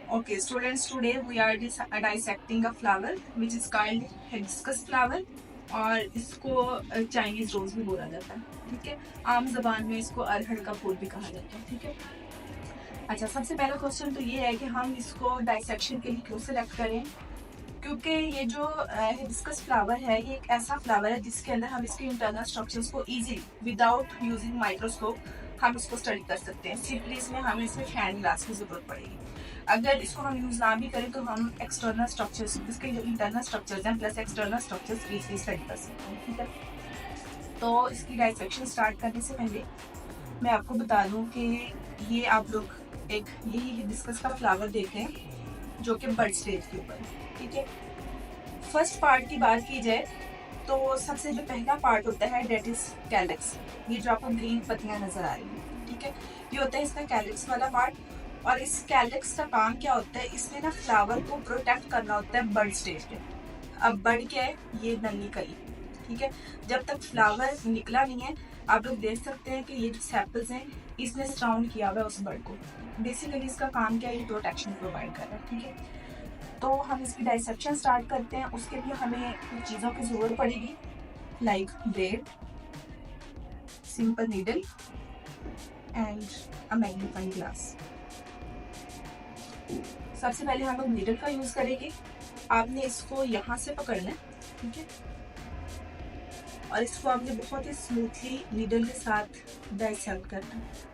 Okay, students, today we are dissecting a flower which is called hibiscus flower और इसको Chinese रोज भी बोला जाता है। ठीक है, आम जबान में इसको अरहर का फूल भी कहा जाता है। ठीक है, अच्छा, सबसे पहला क्वेश्चन तो ये है कि हम इसको डाइसेक्शन के लिए क्यों सिलेक्ट करें। क्योंकि ये जो हिबिस्कस फ्लावर है, ये एक ऐसा फ्लावर है जिसके अंदर हम इसके इंटरनल स्ट्रक्चर्स को इजीली विदाउट यूजिंग माइक्रोस्कोप हम इसको स्टडी कर सकते हैं। सिंपली इसमें हमें इसमें हैंड ग्लास की जरूरत पड़ेगी। अगर इसको हम यूज ना भी करें तो हम एक्सटर्नल स्ट्रक्चर्स, इसके जो इंटरनल स्ट्रक्चर्स हैं plus external structures easily study कर सकते हैं। ठीक है, तो इसकी डाइसेक्शन स्टार्ट करने से पहले मैं आपको बता दूं कि ये आप लोग एक यही हिबिस्कस का फ्लावर देख रहे हैं जो कि बर्ड स्टेज के ऊपर है। ठीक है, फर्स्ट पार्ट की बात की जाए तो सबसे जो पहला पार्ट होता है डेट इज कैलिक्स। ये जो आपको ग्रीन पत्तियां नजर आ रही हैं, ठीक है, ये होता है इसका कैलिक्स वाला पार्ट। और इस कैलिक्स का काम क्या होता है, इसमें ना फ्लावर को प्रोटेक्ट करना होता है बर्ड स्टेज पे। अब बर्ड क्या है, ये नन्ही कली। ठीक है, जब तक फ्लावर निकला नहीं है आप लोग देख सकते हैं कि ये जो सेपल्स हैं इसने सराउंड किया हुआ है उस बर्ड को। बेसिकली इसका काम क्या है, ये प्रोटेक्शन प्रोवाइड कर रहा है। ठीक है, तो हम इसकी डाइसेक्शन स्टार्ट करते हैं। उसके लिए हमें कुछ चीज़ों की ज़रूरत पड़ेगी, like blade, simple needle and a magnifying glass. सबसे पहले हम लोग नीडल का यूज़ करेंगे। आपने इसको यहाँ से पकड़ना है, ठीक है, और इसको आपने बहुत ही स्मूथली नीडल के साथ डाइसेक्ट करना है।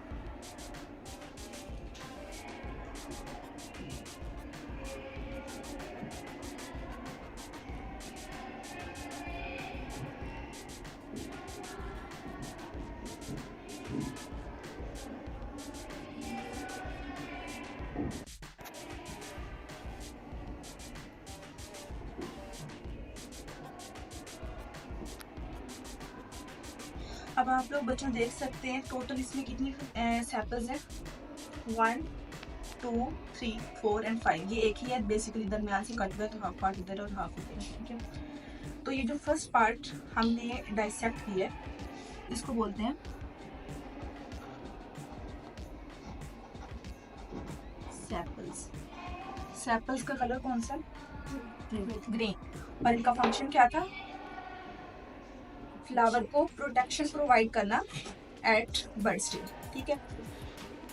अब आप लोग बच्चों देख सकते हैं टोटल इसमें कितनी सैपल्स हैं, 1 2 3 4 एंड 5। ये एक ही है, बेसिकली दरमियान से कट हुआ तो हाफ पार्ट इधर और हाफ इधर। ठीक है, तो ये जो फर्स्ट पार्ट हमने डाइसेक्ट किया है इसको बोलते हैं सैपल्स। सैपल्स का कलर कौन सा, ग्रीन। और इनका फंक्शन क्या था, फ्लावर को प्रोटेक्शन प्रोवाइड करना एट बर्ड स्टेज। ठीक है,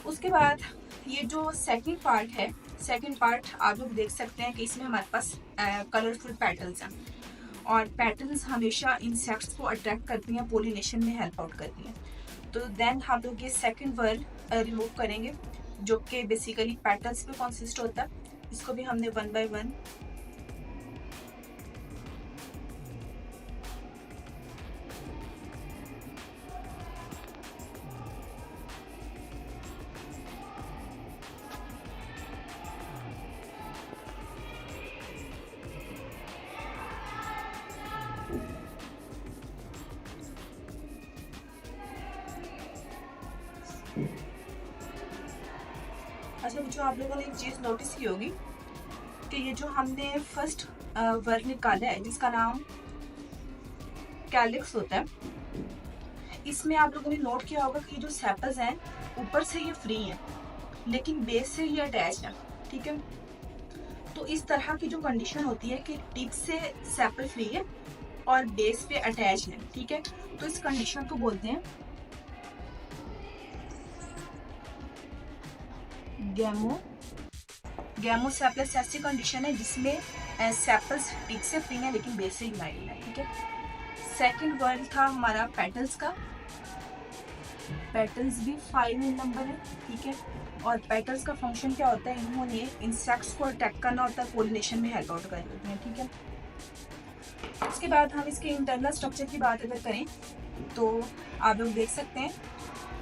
उसके बाद ये जो सेकंड पार्ट है, सेकंड पार्ट आप लोग देख सकते हैं कि इसमें हमारे पास कलरफुल पैटल्स हैं और पैटर्न्स हमेशा इंसेक्ट्स को अट्रैक्ट करती हैं, पोलिनेशन में हेल्प आउट करती हैं। तो देन हम लोग ये सेकंड वर्ड रिमूव करेंगे जो कि बेसिकली पैटल्स पे कंसिस्ट होता है। इसको भी हमने 1 बाय 1 अच्छा बच्चों, आप लोगों ने एक चीज़ नोटिस की होगी कि ये जो हमने फर्स्ट वर्ड निकाला है जिसका नाम कैलिक्स होता है, इसमें आप लोगों ने नोट किया होगा कि ये जो सेपल्स हैं ऊपर से ये फ्री हैं लेकिन बेस से ये अटैच है। ठीक है, तो इस तरह की जो कंडीशन होती है कि टिप से सेपल फ्री है और बेस पे अटैच है। ठीक है, तो इस कंडीशन को बोलते हैं गैमोसेपलस। ऐसी कंडीशन है जिसमें सेपल्स टिप से फ्री है लेकिन बेस से यूनाइटेड है। ठीक है, सेकंड वर्ड था हमारा पेटल्स का। पेटल्स भी 5 इन नंबर है। ठीक है, और पेटल्स का फंक्शन क्या होता है, इन्होंने इंसेक्ट्स को अटैक करना होता है, पोलिनेशन में हेल्प आउट करते हैं। ठीक है, उसके बाद हम इसके इंटरनल स्ट्रक्चर की बात अगर करें तो आप लोग देख सकते हैं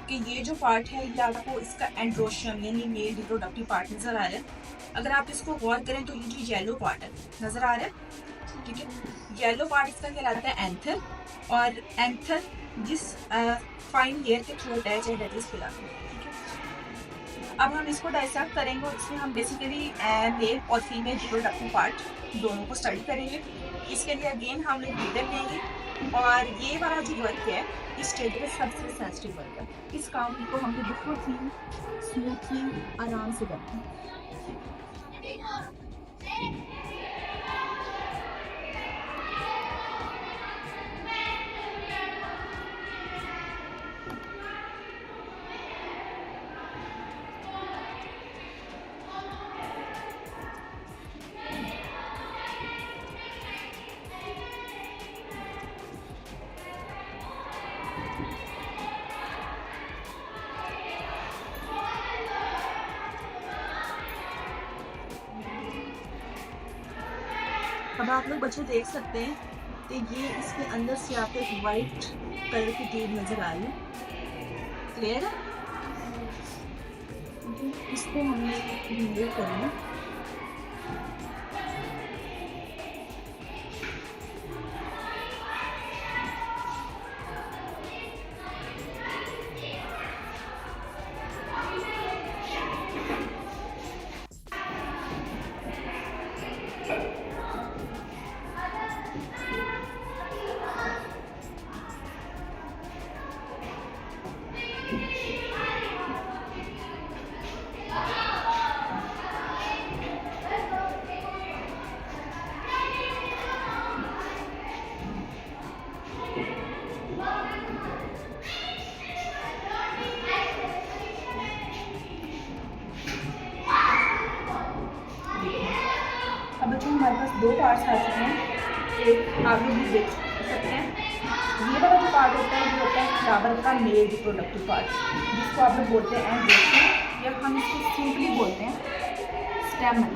कि ये जो पार्ट है ये आपको इसका एंड्रोशियम यानी मेल रिप्रोडक्टिव पार्ट नजर आ रहा है। अगर आप इसको गौर करें तो ये जो येलो पार्ट है नजर आ रहा है, ठीक है, येलो पार्ट इसका कहलाता है एंथर, और एंथर जिस फाइन लेयर के थ्रू अटैच है दैट इज फिलामेंट। ठीक है, अब हम इसको डाइसेक्ट करेंगे और इसमें हम बेसिकली मेल और फीमेल रिप्रोडक्टिव पार्ट दोनों को स्टडी करेंगे। इसके लिए अगेन हम लोग लीडर लेंगे और ये वाला जो वर्क है इस स्टेज पे सबसे सेंसिटिव वर्क है। इस काम को हमने बहुत ही स्मूथली आराम से करना है। अब आप लोग बच्चों देख सकते हैं तो ये इसके अंदर से आपको एक वाइट कलर की ट्यूब नज़र आ रही है, क्लियर है? इसको हमने रिमूव करना है। अब बच्चों हमारे पास दो पार्ट्स आ चुके हैं। एक आप लोग भी देख सकते हैं, ये वाला जो पार्ट होता है ये होता है फ्लावर का मेल रिप्रोडक्टिव पार्ट, जिसको आप लोग बोलते हैं एंड्रोशियम, या हम इसको सिंपली बोलते हैं स्टेमन।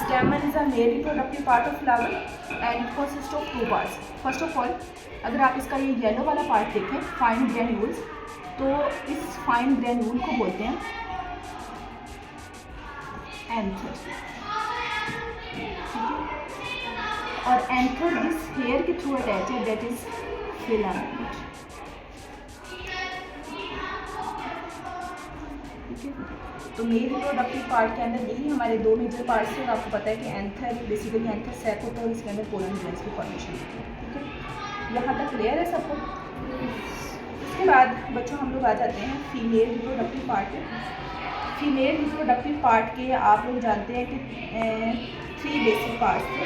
स्टेमन is a mail reproductive part of flower and it consist of two parts. First of all अगर आप इसका ये येलो वाला पार्ट देखें, फाइन ग्रैन्यूल्स, तो इस फाइन ग्रैन्यूल को बोलते हैं एंथर, ठीक है? और एंथर जिस हेयर के थ्रू अटैच है दैट इज फिलामेंट, ठीक है? तो मेल रिप्रोडक्टिव पार्ट के अंदर यही हमारे दो मेजर पार्ट्स हैं। आपको पता है कि एंथर बेसिकली एंथर सैक होता है और इसके अंदर पोलन ग्रेन्स की फॉर्मेशन होती है, ठीक है? यहाँ तक क्लियर है सबको? इसके बाद बच्चों हम लोग आ जाते हैं फीमेल रिप्रोडक्टिव पार्ट में। फीमेल रिप्रोडक्टिव पार्ट के आप लोग जानते हैं कि 3 बेसिक पार्ट्स थे।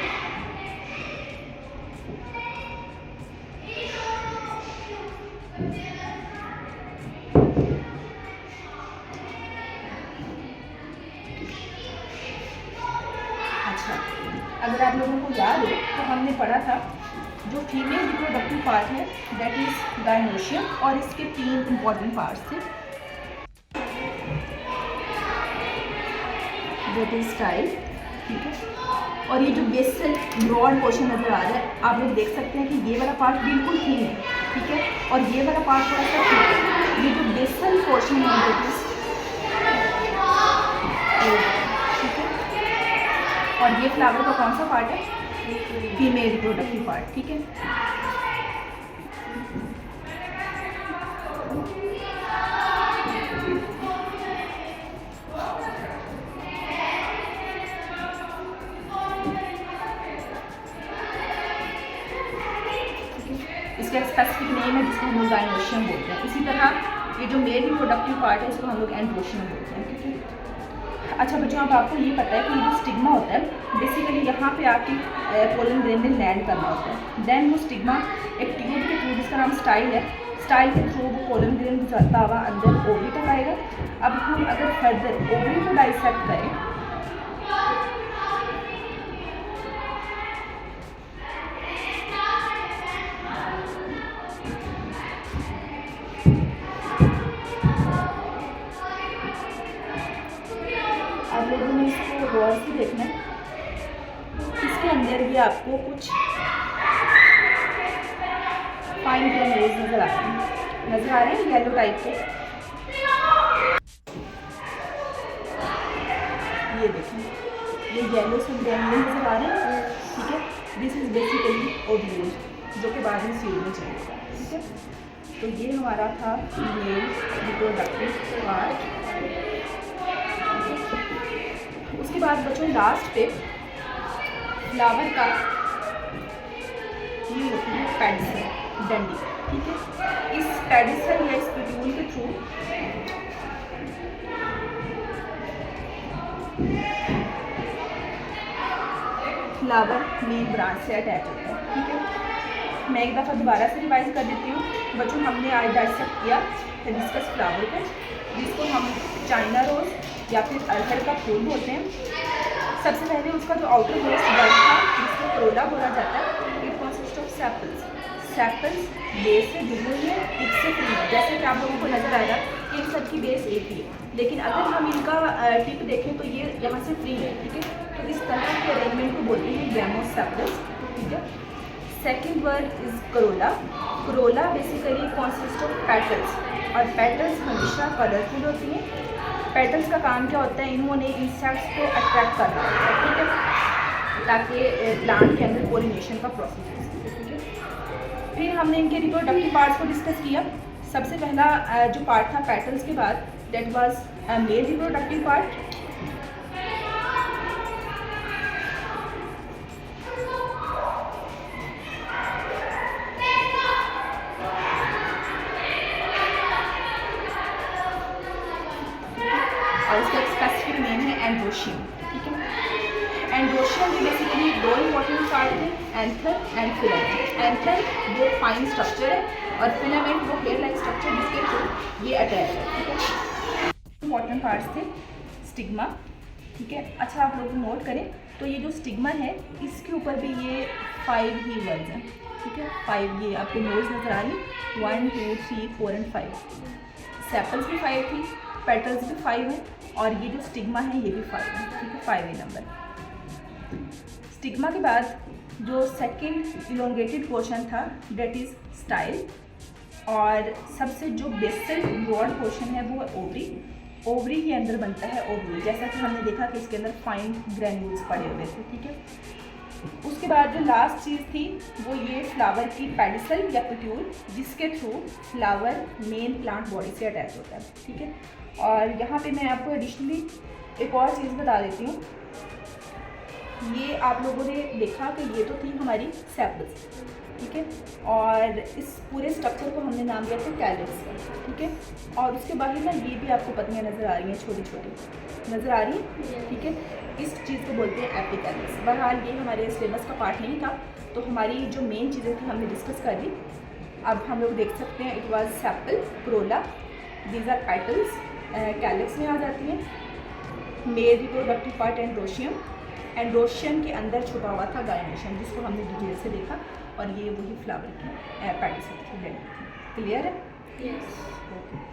अच्छा, अगर आप लोगों को याद हो तो हमने पढ़ा था जो फीमेल रिप्रोडक्टिव पार्ट है दैट इज गायनोशियम, और इसके 3 इंपॉर्टेंट पार्ट्स थे, दैट इज स्टाइल, ठीक है? और ये जो बेसल ब्रॉड पोर्शन नज़र आ रहा है, आप लोग देख सकते हैं कि ये वाला पार्ट बिल्कुल थिन है, ठीक है? और ये वाला पार्ट थोड़ा सा थिक है। ये जो बेसल पोर्शन है दैट इज, ठीक है? और ये फ्लावर का कौन सा पार्ट है? फीमेल रिप्रोडक्टिव पार्ट, ठीक है? इसका स्पेसिफिक नेम है जिसको हम लोग गायनोशियम बोलते हैं। इसी तरह ये जो मेल रिप्रोडक्टिव पार्ट है इसको हम लोग एंड्रोशियम बोलते हैं, ठीक है? अच्छा बच्चों, अब आपको ये पता है कि ये जो स्टिग्मा होता है बेसिकली यहाँ पे आपकी पोलन ग्रेन में लैंड करना होता है। देन वो स्टिग्मा एक ट्यूब के थ्रू, जिसका नाम स्टाइल है, स्टाइल के थ्रू वो पोलन ग्रेन गुजरता हुआ अंदर ओवरी तक आएगा। अब हम अगर फर्दर ओवरी को डाइसेक्ट करें, आप लोगों ने इसको गौर से देखना है, इसके अंदर भी आपको कुछ फाइन ग्रेन्यूल्स नज़र आ रहे हैं येलो टाइप के। ये देखें, ये येलो से ग्रेन्यूल नज़र आ रहे हैं, ठीक है? दिस इज़ बेसिकली ओव्यूल, जो कि बाद में सीड में चलेगा, ठीक है? तो ये हमारा था फीमेल रिप्रोडक्टिव पार्ट। उसके बाद बच्चों लास्ट पे फ्लावर का ये होती है पेडिसल, डंडी, ठीक है? इस पेडिसल या इस पेड्यूल के थ्रू फ्लावर मेन ब्रांच से अटैच होता है, ठीक है। मैं एक दफ़ा दोबारा से रिवाइज कर देती हूँ बच्चों। हमने आज डाइसेक्ट किया हिबिस्कस फ्लावर को, जिसको हम चाइना रोज़ या फिर अरहर का फूल बोलते हैं। सबसे पहले उसका जो आउटर मोस्ट बल्ब था जिसको करोला बोला जाता है, it consist of sepals. Sepals base से जुड़ी हुई है, टिप से फ्री है। जैसे कि आप लोगों को नजर आएगा कि इन सब की बेस एक ही है, लेकिन अगर हम इनका टिप देखें तो ये यहाँ से फ्री है, ठीक है। तो इस तरह के अरेंजमेंट को बोलते हैं गैमोसेपल्स, ठीक है। Second word is Corolla. Corolla basically consist of petals, और पेटल्स हमेशा कलरफुल होती हैं। पेटल्स का काम क्या होता है, इन्होंने इंसेक्ट्स को अट्रैक्ट करना होता है, ठीक है, ताकि प्लांट के अंदर पोलिनेशन का प्रोसेस हो सके, ठीक है। फिर हमने इनके रिप्रोडक्टिव पार्ट्स को डिस्कस किया। सबसे पहला जो पार्ट था पेटल्स के बाद, that was mail reproductive part. और इसका स्पेसिफिक नेम है एंड्रोशियम, ठीक है। एंड्रोशियम की बेसिकली दो इंपॉर्टेंट पार्ट थे, एंथर एंड फिलामेंट। एंथर वो फाइन स्ट्रक्चर है और फिलामेंट वो हेयर लाइक स्ट्रक्चर जिसके थ्रू ये अटैच है, ठीक है। इंपॉर्टेंट पार्ट्स थे स्टिग्मा, ठीक है। अच्छा आप लोग नोट करें तो ये जो स्टिग्मा है इसके ऊपर भी ये 5 ही वर्ड्स हैं, ठीक है। 5 ये आपको नोज नजर आ रही, 1 2 3 4 एंड 5। सेपल्स भी 5 थी, पेटल्स भी 5 हैं, और ये जो स्टिग्मा है ये भी 5 है, ठीक है। 5 नंबर। स्टिग्मा के बाद जो सेकंड इलोंगेटेड पोर्शन था डेट इज स्टाइल, और सबसे जो बेसल ब्रॉड पोर्शन है वो है ओवरी। ओवरी के अंदर बनता है ओवरी, जैसा कि हमने देखा कि इसके अंदर फाइन ग्रैन्यूल्स पड़े हुए थे, ठीक है। उसके बाद जो लास्ट चीज़ थी वो ये फ्लावर की पेडिसल या पिट्यूल, जिसके through flower main plant body से अटैच होता है, ठीक है। और यहाँ पे मैं आपको एडिशनली एक और चीज़ बता देती हूँ। ये आप लोगों ने देखा कि ये तो थी हमारी सेपल्स, ठीक है, और इस पूरे स्ट्रक्चर को हमने नाम दिया था कैलिक्स का, ठीक है। और उसके बाहर ना ये भी आपको पत्तियाँ नज़र आ रही हैं, छोटी छोटी नज़र आ रही हैं, ठीक है। इस चीज़ को बोलते हैं एपिकैलिक्स। बहरहाल ये हमारे सिलेबस का पार्ट नहीं था, तो हमारी जो मेन चीज़ें थी हमने डिस्कस कर ली। अब हम लोग देख सकते हैं it was sepal, corolla, these are petals, calyx में आ जाती हैं। Male reproductive part androecium, androecium के अंदर छुपा हुआ था गायनेशियम, जिसको हमने डिटेल से देखा, और ये वही फ्लावर की पेटिस थी। क्लियर है? यस। ओके।